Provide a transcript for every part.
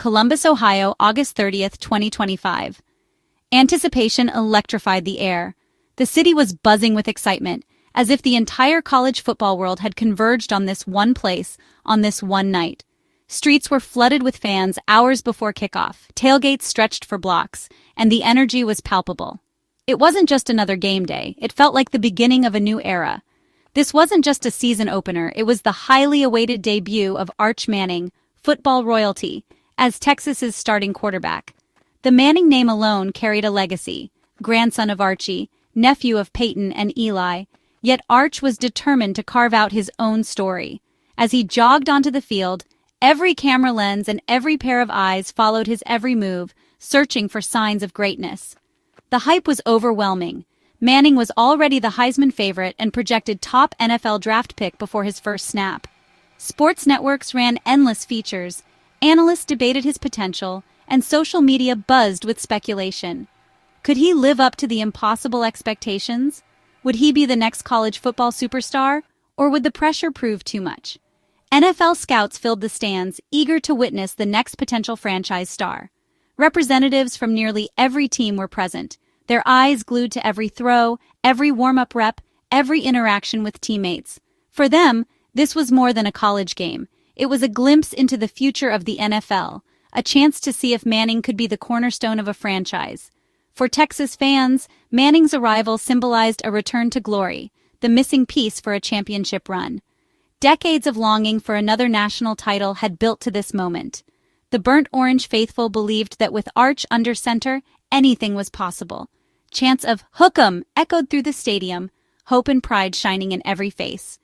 Columbus, Ohio, August 30th, 2025. Anticipation electrified the air. The city was buzzing with excitement, as if the entire college football world had converged on this one place, on this one night. Streets were flooded with fans hours before kickoff, tailgates stretched for blocks, and the energy was palpable. It wasn't just another game day, it felt like the beginning of a new era. This wasn't just a season opener, it was the highly awaited debut of Arch Manning, football royalty, as Texas's starting quarterback. The Manning name alone carried a legacy: grandson of Archie, nephew of Peyton and Eli, yet Arch was determined to carve out his own story. As he jogged onto the field, every camera lens and every pair of eyes followed his every move, searching for signs of greatness. The hype was overwhelming. Manning was already the Heisman favorite and projected top NFL draft pick before his first snap. Sports networks ran endless features, analysts debated his potential, and social media buzzed with speculation. Could he live up to the impossible expectations? Would he be the next college football superstar, or would the pressure prove too much? NFL scouts filled the stands, eager to witness the next potential franchise star. Representatives from nearly every team were present, their eyes glued to every throw, every warm-up rep, every interaction with teammates. For them, this was more than a college game. It was a glimpse into the future of the NFL, a chance to see if Manning could be the cornerstone of a franchise. For Texas fans, Manning's arrival symbolized a return to glory, the missing piece for a championship run. Decades of longing for another national title had built to this moment. The burnt orange faithful believed that with Arch under center, anything was possible. Chants of "Hook 'em" echoed through the stadium, hope and pride shining in every face.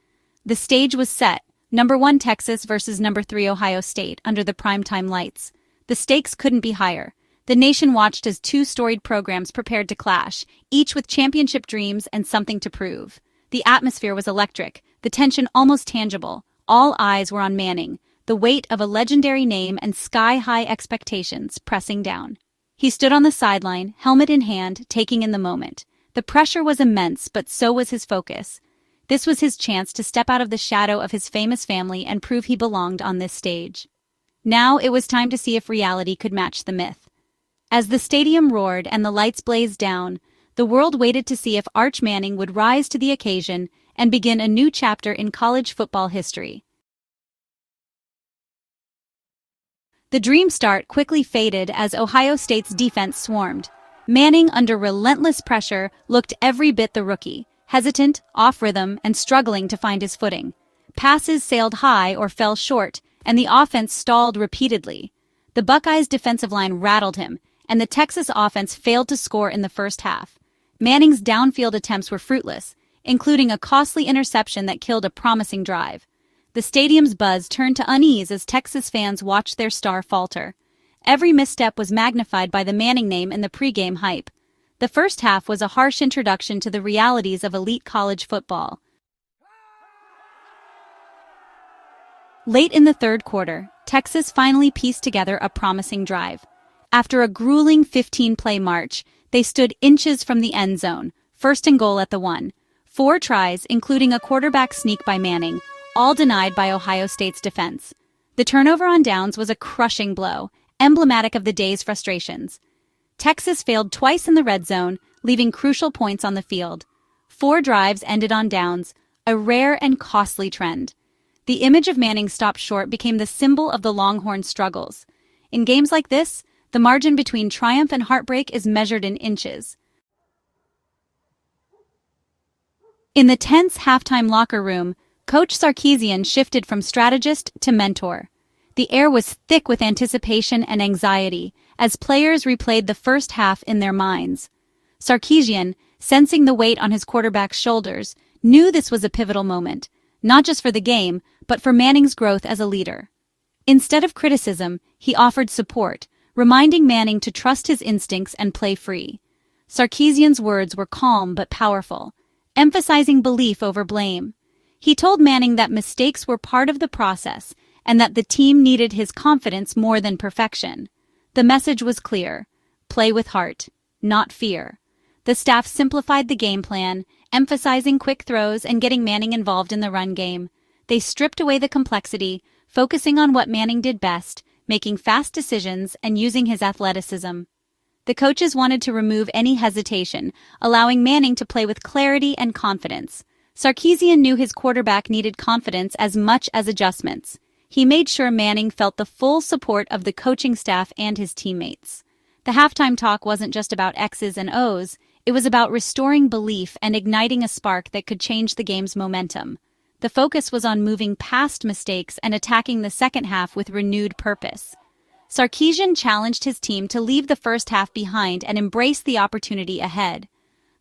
The stage was set, number 1 Texas versus number 3 Ohio State, under the primetime lights. The stakes couldn't be higher. The nation watched as two storied programs prepared to clash, each with championship dreams and something to prove. The atmosphere was electric, the tension almost tangible. All eyes were on Manning, the weight of a legendary name and sky-high expectations pressing down. He stood on the sideline, helmet in hand, taking in the moment. The pressure was immense, but so was his focus. This was his chance to step out of the shadow of his famous family and prove he belonged on this stage. Now it was time to see if reality could match the myth. As the stadium roared and the lights blazed down, the world waited to see if Arch Manning would rise to the occasion and begin a new chapter in college football history. The dream start quickly faded as Ohio State's defense swarmed. Manning, under relentless pressure, looked every bit the rookie, hesitant, off-rhythm, and struggling to find his footing. Passes sailed high or fell short, and the offense stalled repeatedly. The Buckeyes' defensive line rattled him, and the Texas offense failed to score in the first half. Manning's downfield attempts were fruitless, including a costly interception that killed a promising drive. The stadium's buzz turned to unease as Texas fans watched their star falter. Every misstep was magnified by the Manning name in the pregame hype. The first half was a harsh introduction to the realities of elite college football. Late in the third quarter, Texas finally pieced together a promising drive. After a grueling 15-play march, they stood inches from the end zone, first and goal at the 1. 4 tries, including a quarterback sneak by Manning, all denied by Ohio State's defense. The turnover on downs was a crushing blow, emblematic of the day's frustrations. Texas failed twice in the red zone, leaving crucial points on the field. 4 drives ended on downs, a rare and costly trend. The image of Manning stopped short became the symbol of the Longhorns' struggles. In games like this, the margin between triumph and heartbreak is measured in inches. In the tense halftime locker room, Coach Sarkisian shifted from strategist to mentor. The air was thick with anticipation and anxiety as players replayed the first half in their minds. Sarkisian, sensing the weight on his quarterback's shoulders, knew this was a pivotal moment, not just for the game, but for Manning's growth as a leader. Instead of criticism, he offered support, reminding Manning to trust his instincts and play free. Sarkisian's words were calm but powerful, emphasizing belief over blame. He told Manning that mistakes were part of the process and that the team needed his confidence more than perfection. The message was clear: play with heart, not fear. The staff simplified the game plan, emphasizing quick throws and getting Manning involved in the run game. They stripped away the complexity, focusing on what Manning did best: making fast decisions and using his athleticism. The coaches wanted to remove any hesitation, allowing Manning to play with clarity and confidence. Sarkisian knew his quarterback needed confidence as much as adjustments. He made sure Manning felt the full support of the coaching staff and his teammates. The halftime talk wasn't just about X's and O's, it was about restoring belief and igniting a spark that could change the game's momentum. The focus was on moving past mistakes and attacking the second half with renewed purpose. Sarkisian challenged his team to leave the first half behind and embrace the opportunity ahead.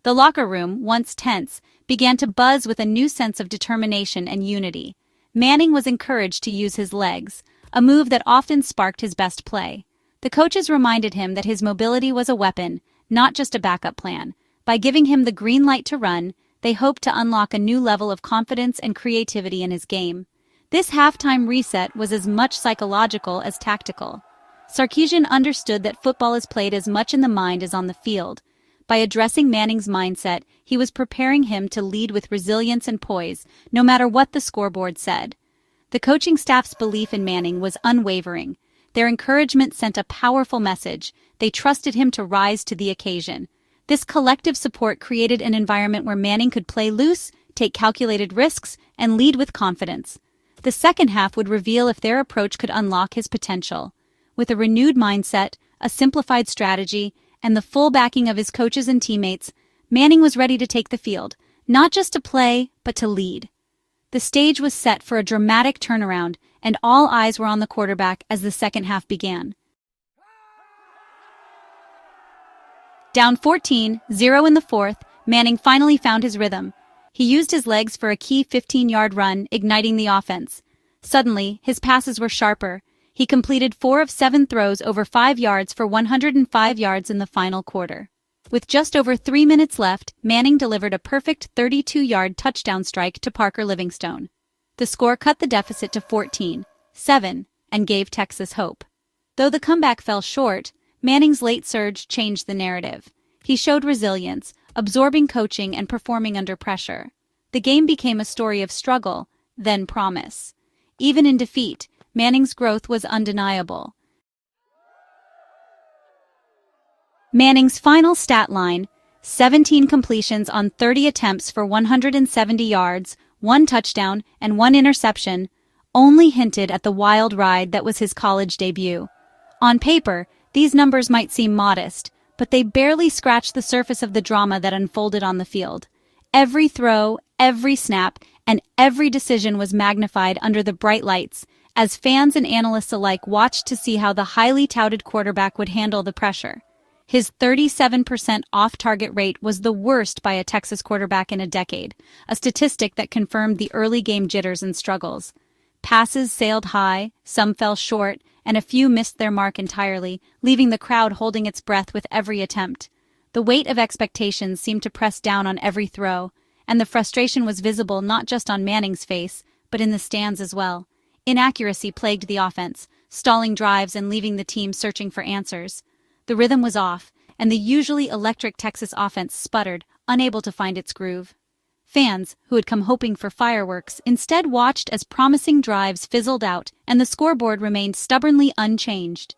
The locker room, once tense, began to buzz with a new sense of determination and unity. Manning was encouraged to use his legs, a move that often sparked his best play. The coaches reminded him that his mobility was a weapon, not just a backup plan. By giving him the green light to run, they hoped to unlock a new level of confidence and creativity in his game. This halftime reset was as much psychological as tactical. Sarkisian understood that football is played as much in the mind as on the field. By addressing Manning's mindset, he was preparing him to lead with resilience and poise, no matter what the scoreboard said. The coaching staff's belief in Manning was unwavering. Their encouragement sent a powerful message. They trusted him to rise to the occasion. This collective support created an environment where Manning could play loose, take calculated risks, and lead with confidence. The second half would reveal if their approach could unlock his potential. With a renewed mindset, a simplified strategy, and the full backing of his coaches and teammates, Manning was ready to take the field, not just to play, but to lead. The stage was set for a dramatic turnaround, and all eyes were on the quarterback as the second half began. Down 14-0 in the fourth, Manning finally found his rhythm. He used his legs for a key 15-yard run, igniting the offense. Suddenly, his passes were sharper. He completed 4 of 7 throws over 5 yards for 105 yards in the final quarter. With just over 3 minutes left, Manning delivered a perfect 32-yard touchdown strike to Parker Livingstone. The score cut the deficit to 14-7 and gave Texas hope. Though the comeback fell short, Manning's late surge changed the narrative. He showed resilience, absorbing coaching and performing under pressure. The game became a story of struggle, then promise. Even in defeat, Manning's growth was undeniable. Manning's final stat line, 17 completions on 30 attempts for 170 yards, 1 touchdown, and 1 interception, only hinted at the wild ride that was his college debut. On paper, these numbers might seem modest, but they barely scratched the surface of the drama that unfolded on the field. Every throw, every snap, and every decision was magnified under the bright lights, as fans and analysts alike watched to see how the highly touted quarterback would handle the pressure. His 37% off-target rate was the worst by a Texas quarterback in a decade, a statistic that confirmed the early game jitters and struggles. Passes sailed high, some fell short, and a few missed their mark entirely, leaving the crowd holding its breath with every attempt. The weight of expectations seemed to press down on every throw, and the frustration was visible not just on Manning's face, but in the stands as well. Inaccuracy plagued the offense, stalling drives and leaving the team searching for answers. The rhythm was off, and the usually electric Texas offense sputtered, unable to find its groove. Fans, who had come hoping for fireworks, instead watched as promising drives fizzled out and the scoreboard remained stubbornly unchanged.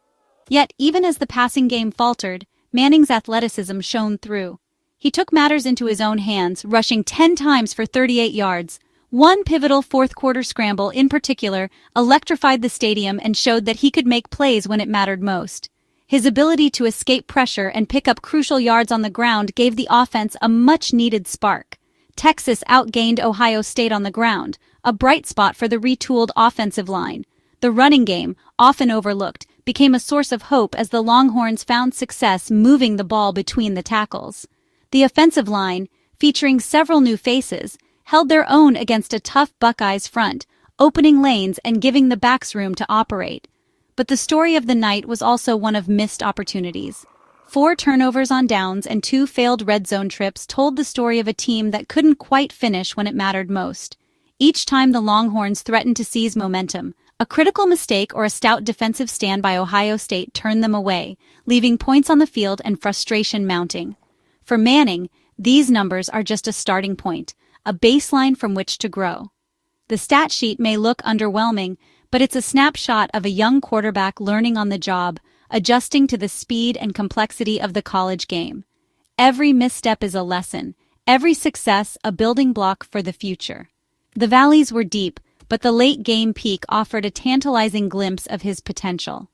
Yet, even as the passing game faltered, Manning's athleticism shone through. He took matters into his own hands, rushing 10 times for 38 yards. One pivotal fourth-quarter scramble, in particular, electrified the stadium and showed that he could make plays when it mattered most. His ability to escape pressure and pick up crucial yards on the ground gave the offense a much-needed spark. Texas outgained Ohio State on the ground, a bright spot for the retooled offensive line. The running game, often overlooked, became a source of hope as the Longhorns found success moving the ball between the tackles. The offensive line, featuring several new faces, held their own against a tough Buckeyes front, opening lanes and giving the backs room to operate. But the story of the night was also one of missed opportunities. 4 turnovers on downs and 2 failed red zone trips told the story of a team that couldn't quite finish when it mattered most. Each time the Longhorns threatened to seize momentum, a critical mistake or a stout defensive stand by Ohio State turned them away, leaving points on the field and frustration mounting. For Manning, these numbers are just a starting point, a baseline from which to grow. The stat sheet may look underwhelming, but it's a snapshot of a young quarterback learning on the job, adjusting to the speed and complexity of the college game. Every misstep is a lesson, every success a building block for the future. The valleys were deep, but the late-game peak offered a tantalizing glimpse of his potential.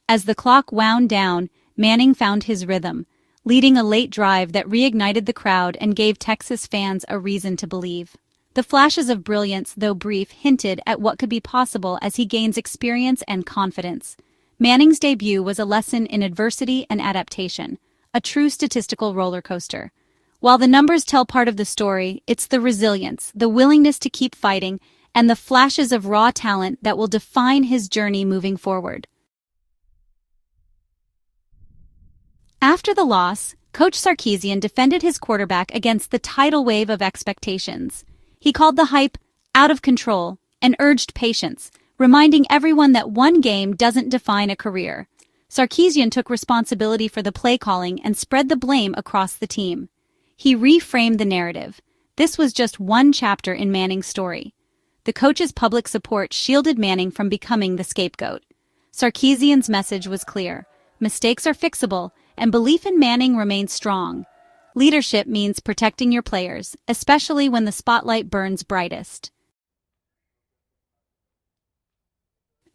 As the clock wound down, Manning found his rhythm, leading a late drive that reignited the crowd and gave Texas fans a reason to believe. The flashes of brilliance, though brief, hinted at what could be possible as he gains experience and confidence. Manning's debut was a lesson in adversity and adaptation, a true statistical roller coaster. While the numbers tell part of the story, it's the resilience, the willingness to keep fighting, and the flashes of raw talent that will define his journey moving forward. After the loss, Coach Sarkisian defended his quarterback against the tidal wave of expectations. He called the hype out of control and urged patience, reminding everyone that one game doesn't define a career. Sarkisian took responsibility for the play calling and spread the blame across the team. He reframed the narrative. This was just one chapter in Manning's story. The coach's public support shielded Manning from becoming the scapegoat. Sarkisian's message was clear. Mistakes are fixable, and belief in Manning remains strong. Leadership means protecting your players, especially when the spotlight burns brightest.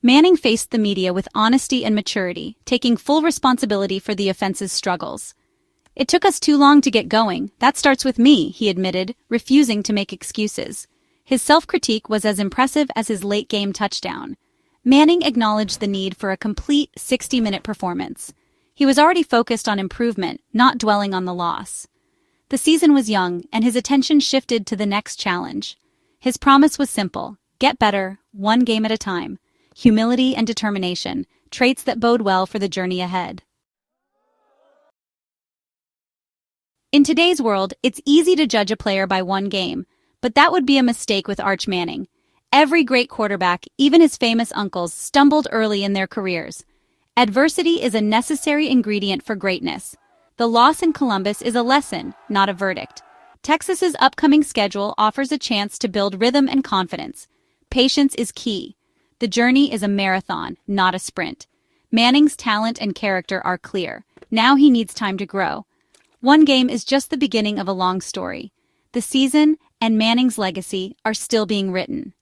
Manning faced the media with honesty and maturity, taking full responsibility for the offense's struggles. "It took us too long to get going. That starts with me," he admitted, refusing to make excuses. His self-critique was as impressive as his late-game touchdown. Manning acknowledged the need for a complete 60-minute performance. He was already focused on improvement, not dwelling on the loss. The season was young, and his attention shifted to the next challenge. His promise was simple: get better, one game at a time. Humility and determination, traits that bode well for the journey ahead. In today's world, it's easy to judge a player by one game, but that would be a mistake with Arch Manning. Every great quarterback, even his famous uncles, stumbled early in their careers. Adversity is a necessary ingredient for greatness. The loss in Columbus is a lesson, not a verdict. Texas's upcoming schedule offers a chance to build rhythm and confidence. Patience is key. The journey is a marathon, not a sprint. Manning's talent and character are clear. Now he needs time to grow. One game is just the beginning of a long story. The season and Manning's legacy are still being written.